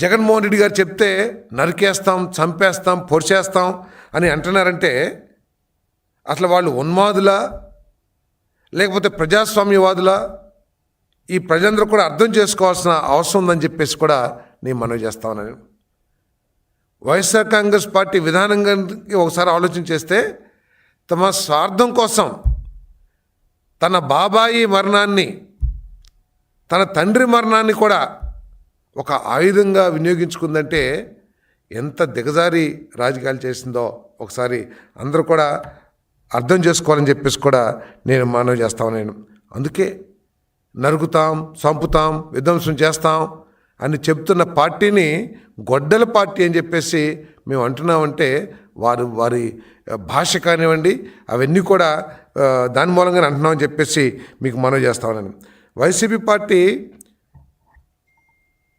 జగన్మోహన్ రెడ్డి గారు చెప్తే నరికేస్తాం, చంపేస్తాం, పొడిచేస్తాం అని అంటున్నారంటే అసలు వాళ్ళు ఉన్మాదులా లేకపోతే ప్రజాస్వామ్యవాదులా? ఈ ప్రజలందరూ కూడా అర్థం చేసుకోవాల్సిన అవసరం ఉందని చెప్పేసి కూడా నేను మనవి చేస్తా ఉన్నాను. వైఎస్ఆర్ కాంగ్రెస్ పార్టీ విధానంగా ఒకసారి ఆలోచన చేస్తే తమ స్వార్థం కోసం తన బాబాయి మరణాన్ని, తన తండ్రి మరణాన్ని కూడా ఒక ఆయుధంగా వినియోగించుకుందంటే ఎంత దిగజారి రాజకీయాలు చేసిందో ఒకసారి అందరూ కూడా అర్థం చేసుకోవాలని చెప్పేసి కూడా నేను మనవి చేస్తా ఉన్నాను. అందుకే నరుకుతాం, చంపుతాం, విధ్వంసం చేస్తాం అని చెప్తున్న పార్టీని గొడ్డల పార్టీ అని చెప్పేసి మేము అంటున్నామంటే వారి భాష కానివ్వండి అవన్నీ కూడా దాని మూలంగానే అంటున్నామని చెప్పేసి మీకు మనవి చేస్తా ఉన్నాను. వైసీపీ పార్టీ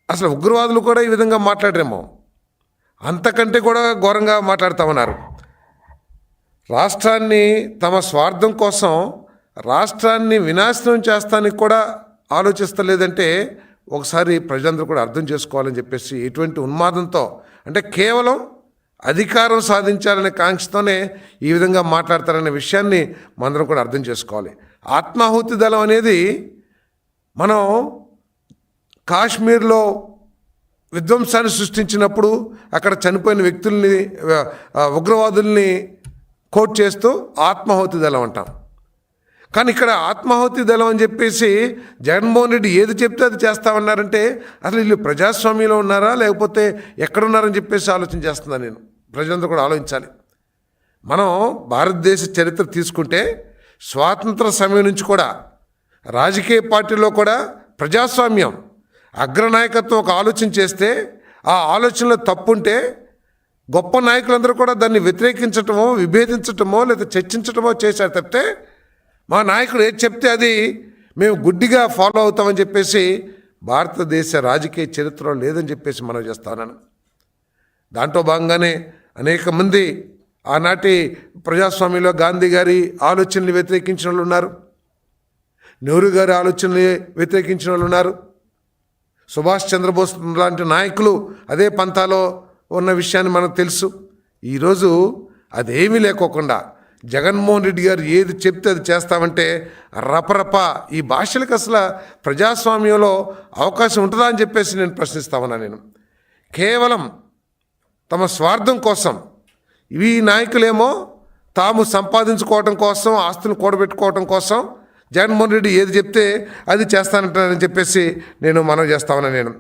అసలు ఉగ్రవాదులు కూడా ఈ విధంగా మాట్లాడరేమో, అంతకంటే కూడా ఘోరంగా మాట్లాడుతామన్నారు. రాష్ట్రాన్ని తమ స్వార్థం కోసం రాష్ట్రాన్ని వినాశనం చేస్తానికి కూడా ఆలోచిస్తలేదంటే ఒకసారి ప్రజలందరూ కూడా అర్థం చేసుకోవాలని చెప్పేసి ఎటువంటి ఉన్మాదంతో, అంటే కేవలం అధికారం సాధించాలనే కాంక్షతోనే ఈ విధంగా మాట్లాడతారనే విషయాన్ని మనందరం కూడా అర్థం చేసుకోవాలి. ఆత్మాహుతి దళం అనేది మనం కాశ్మీర్లో విధ్వంసాన్ని సృష్టించినప్పుడు అక్కడ చనిపోయిన వ్యక్తుల్ని, ఉగ్రవాదుల్ని కోట్ చేస్తూ ఆత్మాహుతి దళం అంటాం. కానీ ఇక్కడ ఆత్మాహుతి దళం అని చెప్పేసి జగన్మోహన్ రెడ్డి ఏది చెప్తే అది చేస్తామన్నారంటే అసలు వీళ్ళు ప్రజాస్వామ్యంలో ఉన్నారా లేకపోతే ఎక్కడున్నారని చెప్పేసి ఆలోచన చేస్తున్నాను నేను. ప్రజలందరూ కూడా ఆలోచించాలి. మనం భారతదేశ చరిత్ర తీసుకుంటే స్వాతంత్ర సమయం నుంచి కూడా రాజకీయ పార్టీలో కూడా ప్రజాస్వామ్యం అగ్రనాయకత్వం ఒక ఆలోచన చేస్తే ఆ ఆలోచనలో తప్పుంటే గొప్ప నాయకులందరూ కూడా దాన్ని వ్యతిరేకించటమో, విభేదించటమో లేదా చర్చించటమో చేశారు తప్పితే మా నాయకుడు ఏది చెప్తే అది మేము గుడ్డిగా ఫాలో అవుతామని చెప్పేసి భారతదేశ రాజకీయ చరిత్రలో లేదని చెప్పేసి మనం చేస్తాను. దాంట్లో భాగంగానే అనేక మంది ఆనాటి ప్రజాస్వామ్యంలో గాంధీ గారి ఆలోచనలు వ్యతిరేకించిన వాళ్ళు ఉన్నారు, నెహ్రూ గారి ఆలోచనలు వ్యతిరేకించిన వాళ్ళు ఉన్నారు, సుభాష్ చంద్రబోస్ లాంటి నాయకులు అదే పంతాలో ఉన్న విషయాన్ని మనకు తెలుసు. ఈరోజు అదేమీ లేకోకుండా జగన్మోహన్ రెడ్డి గారు ఏది చెప్తే అది చేస్తామంటే రపరప ఈ భాషలకు అసలు ప్రజాస్వామ్యంలో అవకాశం ఉంటుందా అని చెప్పేసి నేను ప్రశ్నిస్తా ఉన్నా. నేను కేవలం తమ స్వార్థం కోసం ఈ నాయకులేమో తాము సంపాదించుకోవడం కోసం, ఆస్తులను కూడబెట్టుకోవడం కోసం జగన్మోహన్ రెడ్డి ఏది చెప్తే అది చేస్తానంటారని చెప్పేసి నేను మనవి చేస్తా ఉన్నా. నేను